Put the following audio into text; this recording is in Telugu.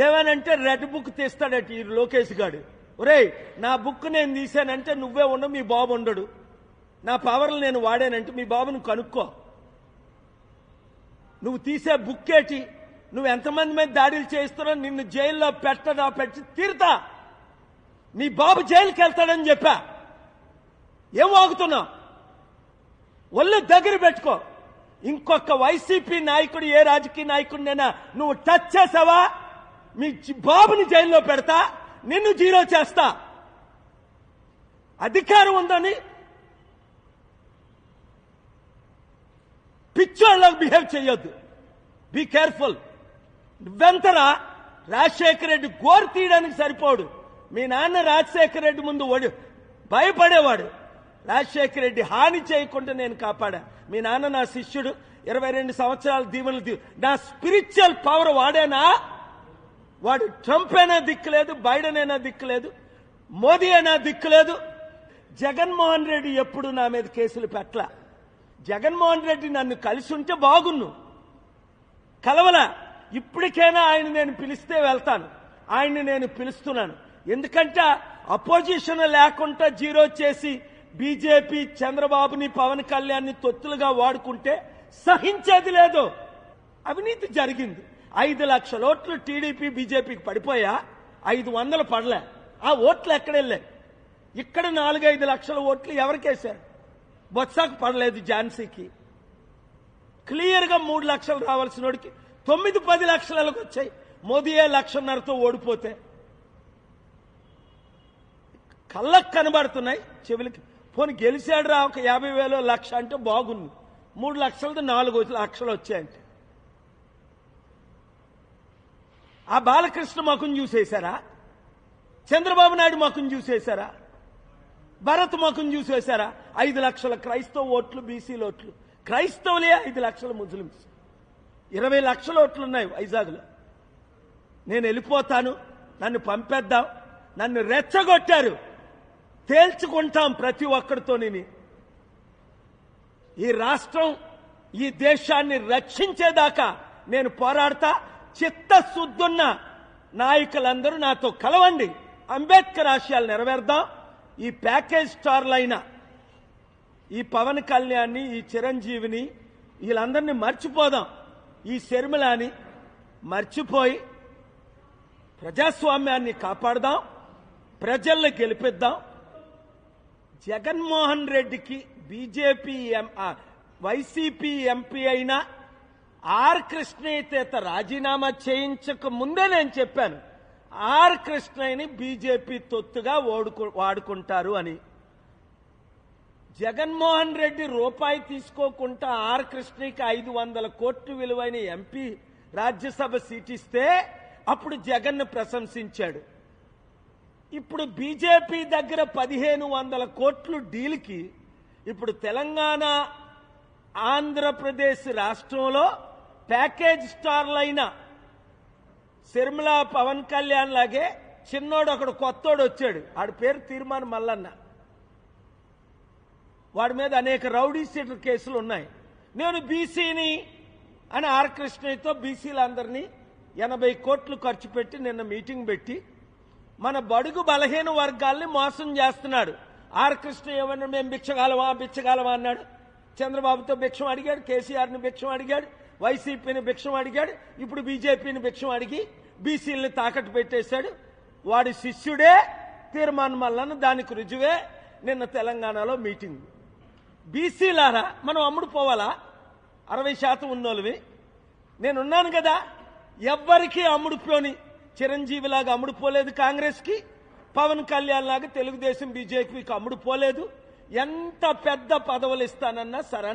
ఏమనంటే రెడ్ బుక్ తీస్తాడట ఈ లోకేష్ గాడు. ఒరేయ్, నా బుక్ నేను తీశానంటే నువ్వే ఉండవు, మీ బాబు ఉండడు. నా పవర్లు నేను వాడానంటే మీ బాబును కనుక్కో. నువ్వు తీసే బుక్ ఏంటి? నువ్వు ఎంతమంది మీద దాడులు చేస్తున్నావు? నిన్ను జైల్లో పెట్టి తీరుతా. నీ బాబు జైలుకి వెళ్తాడని చెప్పా. ఏం వాగుతున్నావు? ఒళ్ళు దగ్గర పెట్టుకో. ఇంకొక వైసీపీ నాయకుడు, ఏ రాజకీయ నాయకుడినైనా నువ్వు టచ్ చేసావా, మీ బాబుని జైల్లో పెడతా, నిన్ను జీరో చేస్తా. అధికారం ఉందని పిచ్చోళ్ళకి బిహేవ్ చేయొద్దు. Be careful. నువ్వెంతరా? రాజశేఖర రెడ్డి గోరు తీయడానికి సరిపోడు. మీ నాన్న రాజశేఖర రెడ్డి ముందు భయపడేవాడు. రాజశేఖర రెడ్డి హాని చేయకుండా నేను కాపాడా. మీ నాన్న నా శిష్యుడు, 22 సంవత్సరాల దీవెనలు. నా స్పిరిచువల్ పవర్ వాడేనా? వాడు ట్రంప్ అయినా దిక్కులేదు, బైడెన్ అయినా దిక్కులేదు, మోదీ అయినా దిక్కులేదు. జగన్మోహన్ రెడ్డి ఎప్పుడు నా మీద కేసులు పెట్టల. జగన్మోహన్ రెడ్డి నన్ను కలిసి ఉంటే బాగున్ను, కలవలా. ఇప్పటికైనా ఆయన నేను పిలిస్తే వెళ్తాను. ఆయన్ని నేను పిలుస్తున్నాను. ఎందుకంటే అపోజిషన్ లేకుండా జీరో చేసి బీజేపీ చంద్రబాబుని, పవన్ కళ్యాణ్ని తొత్తులుగా వాడుకుంటే సహించేది లేదు. అవినీతి జరిగింది. 5 లక్షల ఓట్లు టీడీపీ బీజేపీకి పడిపోయా, 500 పడలే. ఆ ఓట్లు ఎక్కడెళ్ళాయి? ఇక్కడ 4-5 లక్షల ఓట్లు ఎవరికేశారు? బొత్సకు పడలేదు, ఝాన్సీకి. క్లియర్ గా 3 లక్షలు రావాల్సిన వాడికి 9-10 లక్షలకు వచ్చాయి. మోదీయే 1,500,000తో ఓడిపోతే కళ్ళకు కనబడుతున్నాయి, చెవులకి. పోనీ గెలిచాడు రా, ఒక 50,000 1,00,000 అంటే బాగుంది. 3 లక్షలతో 4 లక్షలు వచ్చాయంటే ఆ బాలకృష్ణ ముఖం చూసేశారా? చంద్రబాబు నాయుడు ముఖం చూసేశారా? భరత్ ముఖం చూసేశారా? 5 లక్షల క్రైస్తవ ఓట్లు, బీసీల ఓట్లు. క్రైస్తవులే 5 లక్షల ముస్లిమ్స్. 20 లక్షల ఓట్లున్నాయి వైజాగ్లో. నేను వెళ్ళిపోతాను, నన్ను పంపేద్దాం, నన్ను రెచ్చగొట్టారు, తేల్చుకుంటాం ప్రతి ఒక్కరితోని. ఈ రాష్ట్రం, ఈ దేశాన్ని రక్షించేదాకా నేను పోరాడతా. చిత్తశుద్ధున్న నాయకులందరూ నాతో కలవండి. అంబేద్కర్ ఆశయాలు నెరవేర్దాం. ఈ ప్యాకేజ్ స్టార్లైన ఈ పవన్ కళ్యాణ్ని, ఈ చిరంజీవిని, వీళ్ళందరినీ మర్చిపోదాం. ఈ శర్మిలాని మర్చిపోయి ప్రజాస్వామ్యాన్ని కాపాడదాం, ప్రజల్ని గెలిపిద్దాం. జగన్మోహన్ రెడ్డికి బీజేపీ వైసీపీ ఎంపీ అయిన ఆర్ కృష్ణయ్య రాజీనామా చేయించక ముందే నేను చెప్పాను, ఆర్ కృష్ణయ్యని బీజేపీ తొత్తుగా వాడుకుంటారు అని. జగన్మోహన్ రెడ్డి రూపాయి తీసుకోకుండా ఆర్ కృష్ణయ్యకి 500 కోట్లు విలువైన ఎంపీ రాజ్యసభ సీట్ ఇస్తే అప్పుడు జగన్ను ప్రశంసించాడు. ఇప్పుడు బీజేపీ దగ్గర 1,500 కోట్లు డీల్కి ఇప్పుడు తెలంగాణ, ఆంధ్రప్రదేశ్ రాష్ట్రంలో ప్యాకేజ్ స్టార్లైన శర్మిల, పవన్ కళ్యాణ్ లాగే చిన్నోడు ఒకడు కొత్తోడు వచ్చాడు. ఆడి పేరు తీర్మాన్ మల్లన్న. వాడి మీద అనేక రౌడీ షీటర్ కేసులు ఉన్నాయి. నేను బీసీని అని ఆర్ కృష్ణయ్యతో బీసీలందరినీ 80 కోట్లు ఖర్చు పెట్టి నిన్న మీటింగ్ పెట్టి మన బడుగు బలహీన వర్గాల్ని మోసం చేస్తున్నాడు. ఆర్ కృష్ణ ఏమన్నా మేము బిచ్చగాలమా అన్నాడు. చంద్రబాబుతో భిక్షం అడిగాడు, కేసీఆర్ని భిక్షం అడిగాడు, వైసీపీని భిక్షం అడిగాడు, ఇప్పుడు బీజేపీని భిక్షం అడిగి బీసీలని తాకట్టు పెట్టేశాడు. వాడి శిష్యుడే తీర్మాన్ మల్లన్న. దానికి రుజువే నిన్న తెలంగాణలో మీటింగ్. బీసీలారా, మనం అమ్ముడు పోవాలా? 60% ఉన్నోళ్ళవి. నేనున్నాను కదా, ఎవ్వరికీ అమ్ముడుపోని. చిరంజీవిలాగా అమ్ముడుపోలేదు కాంగ్రెస్కి, పవన్ కళ్యాణ్ లాగా తెలుగుదేశం బీజేపీకి అమ్ముడుపోలేదు. ఎంత పెద్ద పదవులు ఇస్తానన్నా సరే